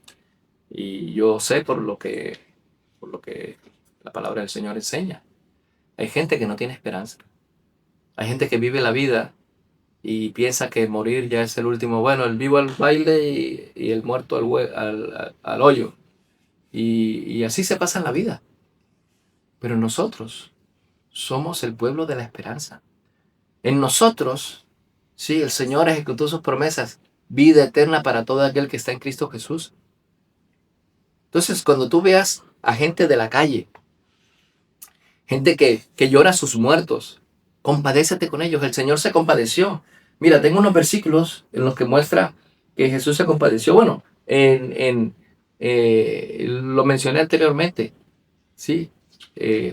Y yo sé por lo que la palabra del Señor enseña. Hay gente que no tiene esperanza. Hay gente que vive la vida y piensa que morir ya es el último. Bueno, el vivo al baile y el muerto al hoyo. Y así se pasa en la vida. Pero nosotros somos el pueblo de la esperanza. En nosotros, sí, el Señor ejecutó sus promesas. Vida eterna para todo aquel que está en Cristo Jesús. Entonces, cuando tú veas a gente de la calle, gente que llora a sus muertos, compadécete con ellos. El Señor se compadeció. Mira, tengo unos versículos en los que muestra que Jesús se compadeció. Bueno, lo mencioné anteriormente, ¿sí?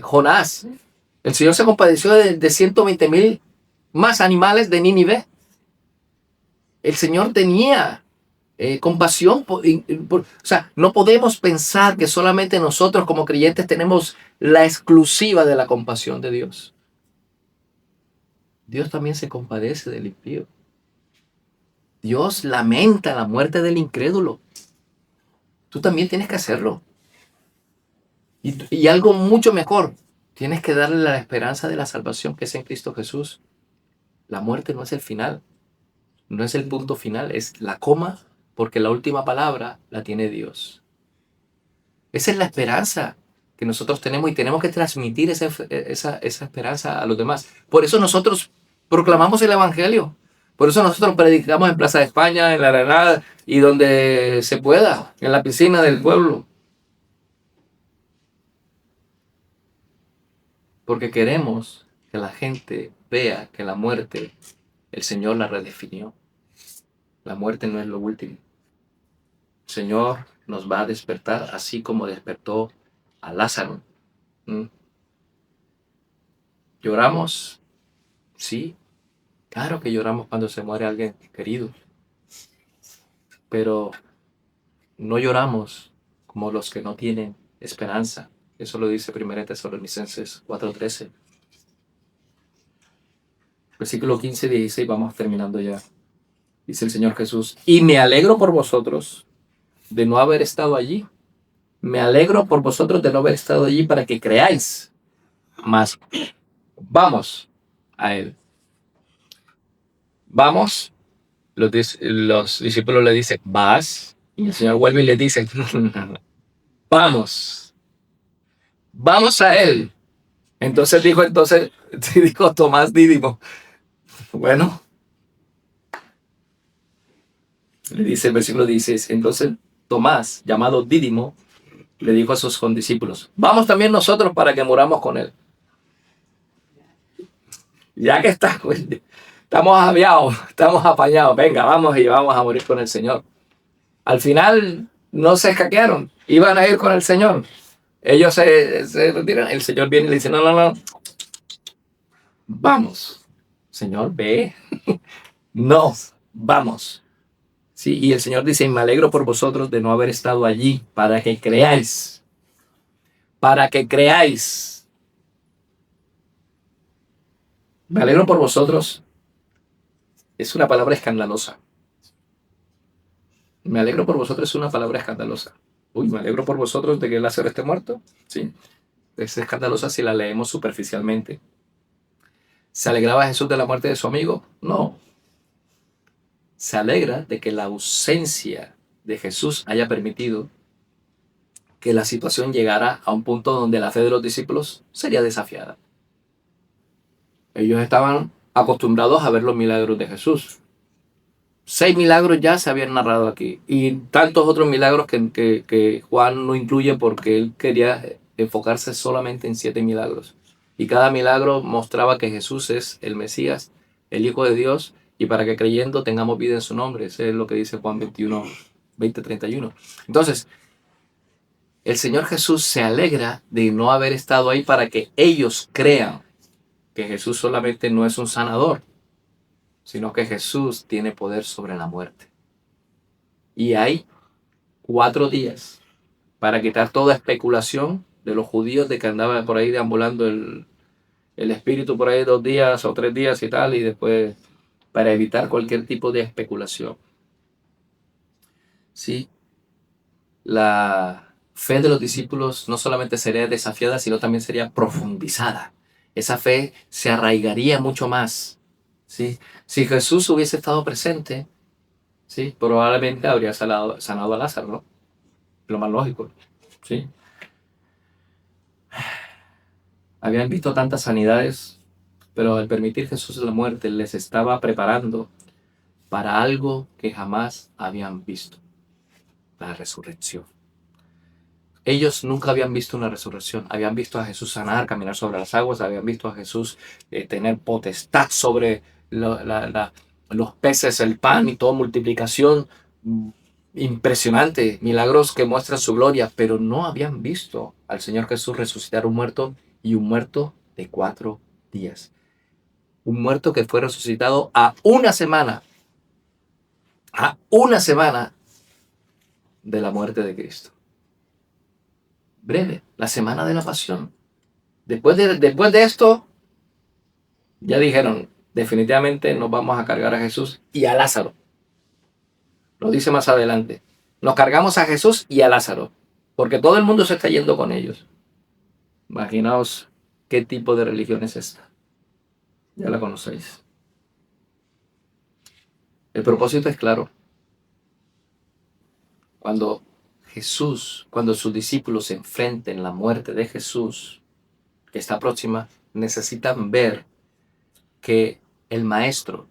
Jonás. El Señor se compadeció de 120,000 más animales de Nínive. El Señor tenía compasión. O sea, no podemos pensar que solamente nosotros como creyentes tenemos la exclusiva de la compasión de Dios. Dios también se compadece del impío. Dios lamenta la muerte del incrédulo. Tú también tienes que hacerlo. Y algo mucho mejor, tienes que darle la esperanza de la salvación que es en Cristo Jesús. La muerte no es el final, no es el punto final, es la coma, porque la última palabra la tiene Dios. Esa es la esperanza que nosotros tenemos y tenemos que transmitir esa esperanza a los demás. Por eso nosotros proclamamos el Evangelio. Por eso nosotros predicamos en Plaza de España, en la Arenal y donde se pueda, en la piscina del pueblo. Porque queremos que la gente vea que la muerte, el Señor la redefinió. La muerte no es lo último. El Señor nos va a despertar así como despertó a Lázaro. ¿Lloramos? Sí, claro que lloramos cuando se muere alguien querido. Pero no lloramos como los que no tienen esperanza. Eso lo dice 1 Tesalonicenses 4:13. Versículo 15 y 16, vamos terminando ya. Dice el Señor Jesús, y me alegro por vosotros de no haber estado allí. Me alegro por vosotros de no haber estado allí para que creáis. Mas vamos a Él. Vamos. Los discípulos le dicen, vas. Y el Señor vuelve y le dice, vamos. Vamos a Él. Entonces dijo Tomás Dídimo, bueno, le dice el versículo 16, entonces Tomás, llamado Dídimo, le dijo a sus condiscípulos, vamos también nosotros para que muramos con él. Ya que estamos aviados, estamos apañados, venga, vamos y vamos a morir con el Señor. Al final no se escaquearon, iban a ir con el Señor. Ellos se retiran, el Señor viene y le dice, no, no, no, vamos. Señor, ve, no, vamos. Sí, y el Señor dice, me alegro por vosotros de no haber estado allí para que creáis. Para que creáis. Me alegro por vosotros. Es una palabra escandalosa. Me alegro por vosotros es una palabra escandalosa. Uy, me alegro por vosotros de que Lázaro esté muerto. Sí, es escandalosa si la leemos superficialmente. ¿Se alegraba Jesús de la muerte de su amigo? No. Se alegra de que la ausencia de Jesús haya permitido que la situación llegara a un punto donde la fe de los discípulos sería desafiada. Ellos estaban acostumbrados a ver los milagros de Jesús. 6 milagros ya se habían narrado aquí y tantos otros milagros que Juan no incluye porque él quería enfocarse solamente en 7 milagros. Y cada milagro mostraba que Jesús es el Mesías, el Hijo de Dios, y para que creyendo tengamos vida en su nombre. Eso es lo que dice Juan 21, 20, 31. Entonces, el Señor Jesús se alegra de no haber estado ahí para que ellos crean que Jesús solamente no es un sanador, sino que Jesús tiene poder sobre la muerte. Y hay 4 días para quitar toda especulación de los judíos de que andaba por ahí deambulando el espíritu por ahí 2 días o 3 días y tal, y después para evitar cualquier tipo de especulación. Sí, la fe de los discípulos no solamente sería desafiada, sino también sería profundizada. Esa fe se arraigaría mucho más. ¿Sí? Si Jesús hubiese estado presente, ¿sí? Probablemente habría sanado a Lázaro, ¿no? Lo más lógico. ¿Sí? Habían visto tantas sanidades, pero al permitir Jesús la muerte les estaba preparando para algo que jamás habían visto, la resurrección. Ellos nunca habían visto una resurrección, habían visto a Jesús sanar, caminar sobre las aguas, habían visto a Jesús tener potestad sobre los peces, el pan y toda multiplicación impresionante, milagros que muestran su gloria, pero no habían visto al Señor Jesús resucitar un muerto y un muerto de 4 días. Un muerto que fue resucitado a una semana de la muerte de Cristo. Breve, la semana de la pasión. Después de esto, ya dijeron, definitivamente nos vamos a cargar a Jesús y a Lázaro. Lo dice más adelante. Nos cargamos a Jesús y a Lázaro, porque todo el mundo se está yendo con ellos. Imaginaos qué tipo de religión es esta. Ya la conocéis. El propósito es claro. Cuando sus discípulos se enfrenten la muerte de Jesús, que está próxima, necesitan ver que el Maestro,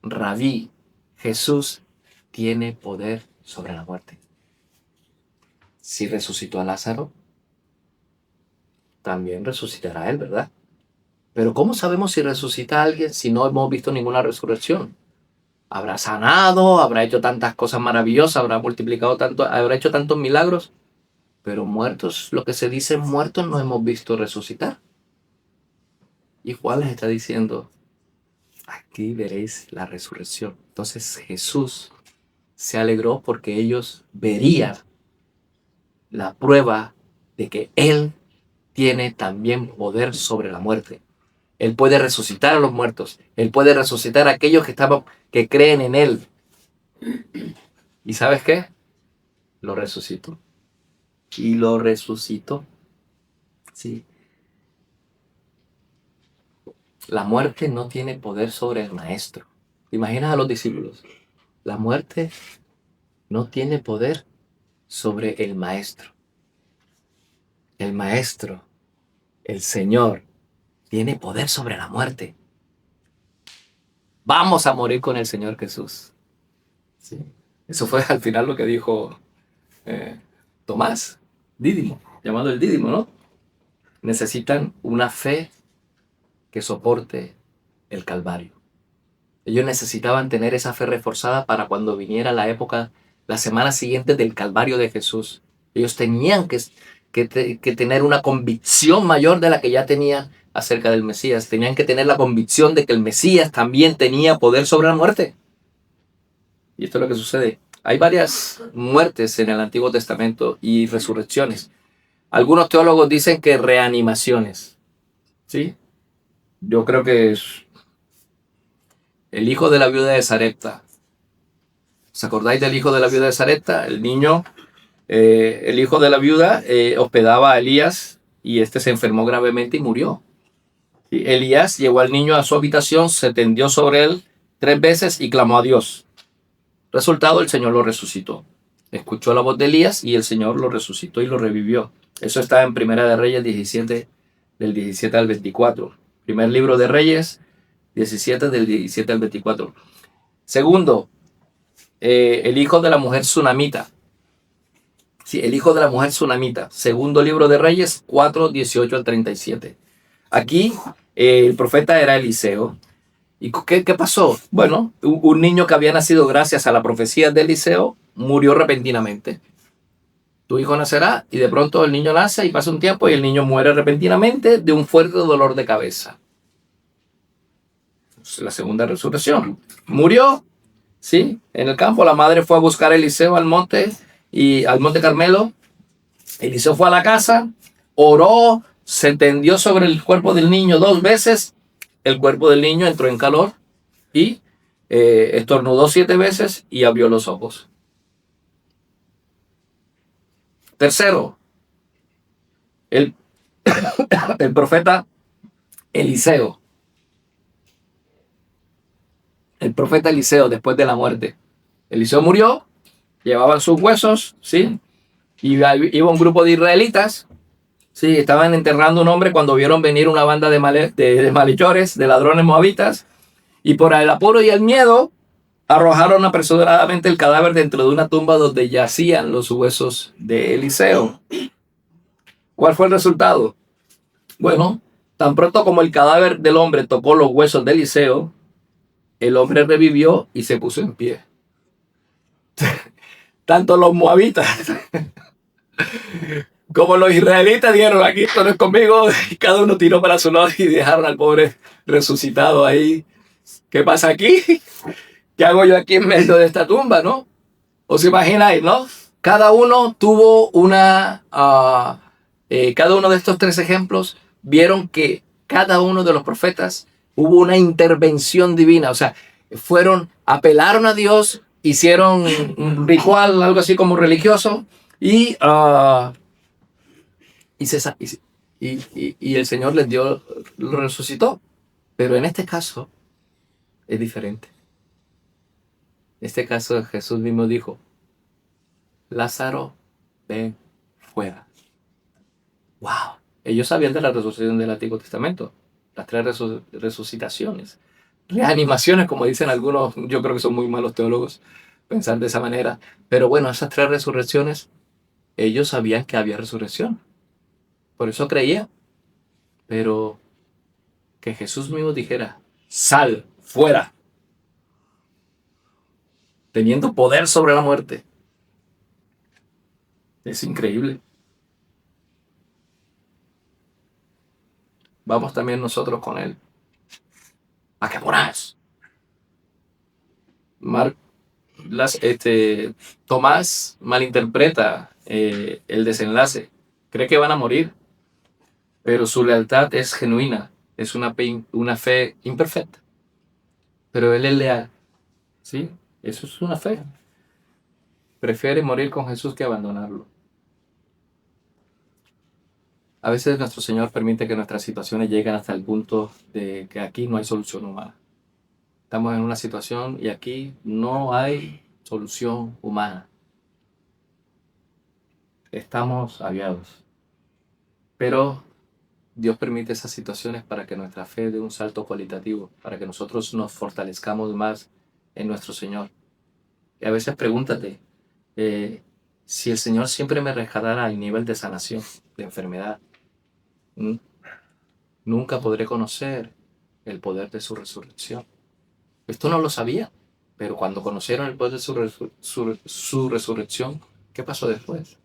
Rabí, Jesús, tiene poder sobre la muerte. Si resucitó a Lázaro, también resucitará a él, ¿verdad? Pero ¿cómo sabemos si resucita a alguien si no hemos visto ninguna resurrección? Habrá sanado, habrá hecho tantas cosas maravillosas, habrá multiplicado tanto, habrá hecho tantos milagros, pero muertos, lo que se dice muertos, no hemos visto resucitar. Y Juan les está diciendo, aquí veréis la resurrección. Entonces Jesús se alegró porque ellos verían la prueba de que Él tiene también poder sobre la muerte. Él puede resucitar a los muertos. Él puede resucitar a aquellos que creen en Él. ¿Y sabes qué? Lo resucitó. Y lo resucitó. Sí. La muerte no tiene poder sobre el Maestro. ¿Te imaginas a los discípulos? La muerte no tiene poder sobre el Maestro. El Maestro, el Señor, tiene poder sobre la muerte. Vamos a morir con el Señor Jesús. ¿Sí? Eso fue al final lo que dijo Tomás. Dídimo, llamado el dídimo, ¿no? Necesitan una fe que soporte el Calvario. Ellos necesitaban tener esa fe reforzada para cuando viniera la época, la semana siguiente del Calvario de Jesús. Ellos tenían que tener una convicción mayor de la que ya tenían acerca del Mesías. Tenían que tener la convicción de que el Mesías también tenía poder sobre la muerte. Y esto es lo que sucede. Hay varias muertes en el Antiguo Testamento y resurrecciones. Algunos teólogos dicen que reanimaciones. ¿Sí? Yo creo que es el hijo de la viuda de Sarepta. ¿Os acordáis del hijo de la viuda de Sarepta? El niño, el hijo de la viuda hospedaba a Elías y este se enfermó gravemente y murió. ¿Sí? Elías llevó al niño a su habitación, se tendió sobre él 3 veces y clamó a Dios. Resultado, el Señor lo resucitó. Escuchó la voz de Elías y el Señor lo resucitó y lo revivió. Eso está en Primera de Reyes 17, del 17 al 24. Primer libro de Reyes 17, del 17 al 24. Segundo, el hijo de la mujer tsunamita. Sí, el hijo de la mujer tsunamita. Segundo libro de Reyes 4, 18 al 37. Aquí el profeta era Eliseo. ¿Y qué pasó? Bueno, un niño que había nacido gracias a la profecía de Eliseo murió repentinamente. Tu hijo nacerá y de pronto el niño nace y pasa un tiempo y el niño muere repentinamente de un fuerte dolor de cabeza. Es la segunda resurrección. Murió, ¿sí? En el campo la madre fue a buscar a Eliseo al monte Carmelo. Eliseo fue a la casa, oró, se tendió sobre el cuerpo del niño 2 veces. El cuerpo del niño entró en calor y estornudó 7 veces y abrió los ojos. Tercero, el, el profeta Eliseo. El profeta Eliseo después de la muerte. Eliseo murió, llevaban sus huesos, ¿sí? Iba un grupo de israelitas, ¿sí? Estaban enterrando a un hombre cuando vieron venir una banda de malhechores, de ladrones moabitas, y por el apuro y el miedo arrojaron apresuradamente el cadáver dentro de una tumba donde yacían los huesos de Eliseo. ¿Cuál fue el resultado? Bueno, tan pronto como el cadáver del hombre tocó los huesos de Eliseo, el hombre revivió y se puso en pie. Tanto los moabitas como los israelitas dijeron, aquí esto no es conmigo, y cada uno tiró para su lado y dejaron al pobre resucitado ahí. ¿Qué pasa aquí? ¿Qué hago yo aquí en medio de esta tumba, no? ¿Os imagináis, no? Cada uno tuvo cada uno de estos 3 ejemplos vieron que cada uno de los profetas hubo una intervención divina, o sea, apelaron a Dios, hicieron un ritual, algo así como religioso, y el Señor lo resucitó. Pero en este caso es diferente. En este caso Jesús mismo dijo, Lázaro, ven fuera. ¡Wow! Ellos sabían de la resurrección del Antiguo Testamento, las 3 resucitaciones, reanimaciones, como dicen algunos, yo creo que son muy malos teólogos pensar de esa manera. Pero bueno, esas 3 resurrecciones, ellos sabían que había resurrección. Por eso creían. Pero que Jesús mismo dijera, sal, fuera, teniendo poder sobre la muerte. Es increíble. Vamos también nosotros con él. ¿A qué moras? Tomás malinterpreta el desenlace. Cree que van a morir, pero su lealtad es genuina. Es una fe imperfecta. Pero él es leal. ¿Sí? Eso es una fe. Prefiere morir con Jesús que abandonarlo. A veces nuestro Señor permite que nuestras situaciones lleguen hasta el punto de que aquí no hay solución humana. Estamos en una situación y aquí no hay solución humana. Estamos aviados. Pero Dios permite esas situaciones para que nuestra fe dé un salto cualitativo, para que nosotros nos fortalezcamos más en nuestro Señor. Y a veces pregúntate, Si el Señor siempre me rescatara al nivel de sanación, de enfermedad, nunca podré conocer el poder de su resurrección. Esto no lo sabía, pero cuando conocieron el poder de su resurrección, ¿qué pasó después?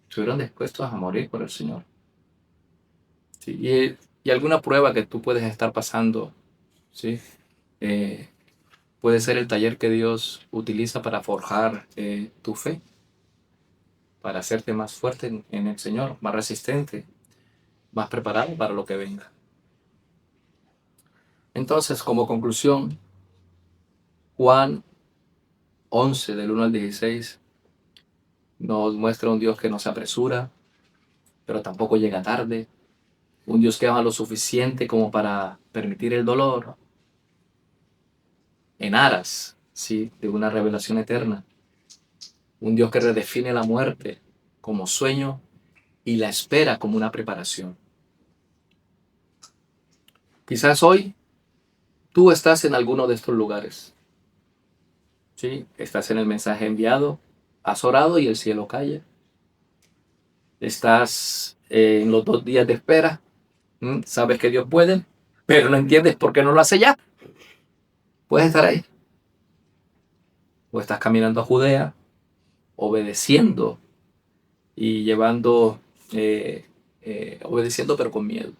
Estuvieron dispuestos a morir por el Señor. ¿Sí? Y alguna prueba que tú puedes estar pasando, ¿sí? Puede ser el taller que Dios utiliza para forjar tu fe, para hacerte más fuerte en el Señor, más resistente, más preparado para lo que venga. Entonces, como conclusión, Juan 11, del 1 al 16, nos muestra un Dios que no se apresura, pero tampoco llega tarde, un Dios que ama lo suficiente como para permitir el dolor en aras, ¿sí?, de una revelación eterna, un Dios que redefine la muerte como sueño y la espera como una preparación. Quizás hoy tú estás en alguno de estos lugares, ¿sí? Estás en el mensaje enviado, has orado y el cielo calla. Estás en los 2 días de espera, sabes que Dios puede, pero no entiendes por qué no lo hace ya. Puedes estar ahí. O estás caminando a Judea, obedeciendo y llevando, obedeciendo pero con miedo,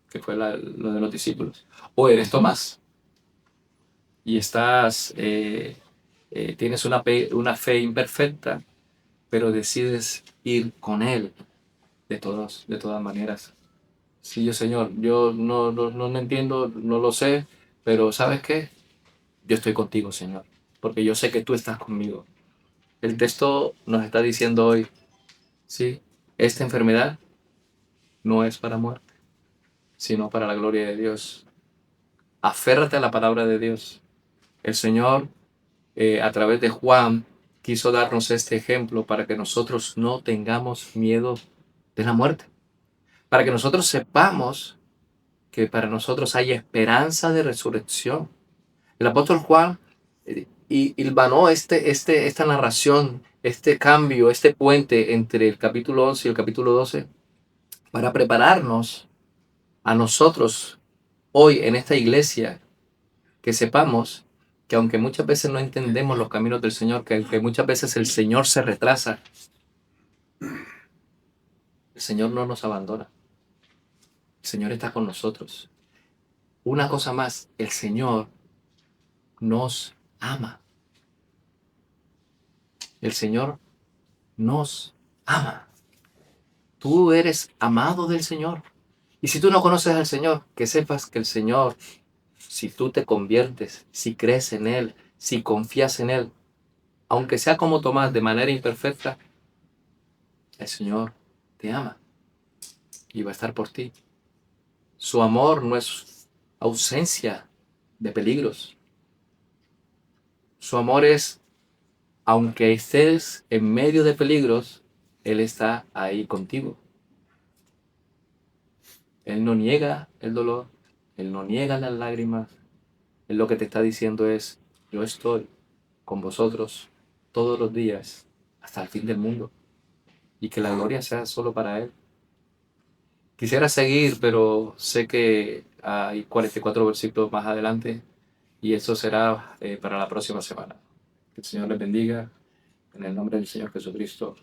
que fue lo de los discípulos. O eres Tomás y estás, tienes una fe imperfecta, pero decides ir con Él de todas maneras. Sí, Señor, yo no entiendo, no lo sé, pero ¿sabes qué? Yo estoy contigo, Señor, porque yo sé que tú estás conmigo. El texto nos está diciendo hoy, sí, esta enfermedad no es para muerte, sino para la gloria de Dios. Aférrate a la palabra de Dios. El Señor, a través de Juan, quiso darnos este ejemplo para que nosotros no tengamos miedo de la muerte, para que nosotros sepamos que para nosotros hay esperanza de resurrección. El apóstol Juan hilvanó esta narración, este cambio, este puente entre el capítulo 11 y el capítulo 12 para prepararnos a nosotros hoy en esta iglesia, que sepamos que aunque muchas veces no entendemos los caminos del Señor, que muchas veces el Señor se retrasa, el Señor no nos abandona. El Señor está con nosotros. Una cosa más, el Señor nos ama. El Señor nos ama. Tú eres amado del Señor. Y si tú no conoces al Señor, que sepas que el Señor, si tú te conviertes, si crees en Él, si confías en Él, aunque sea como Tomás, de manera imperfecta, el Señor te ama y va a estar por ti. Su amor no es ausencia de peligros. Su amor es, aunque estés en medio de peligros, Él está ahí contigo. Él no niega el dolor, Él no niega las lágrimas. Él lo que te está diciendo es, yo estoy con vosotros todos los días hasta el fin del mundo y que la gloria sea solo para Él. Quisiera seguir, pero sé que hay 44 versículos más adelante y eso será para la próxima semana. Que el Señor les bendiga en el nombre del Señor Jesucristo.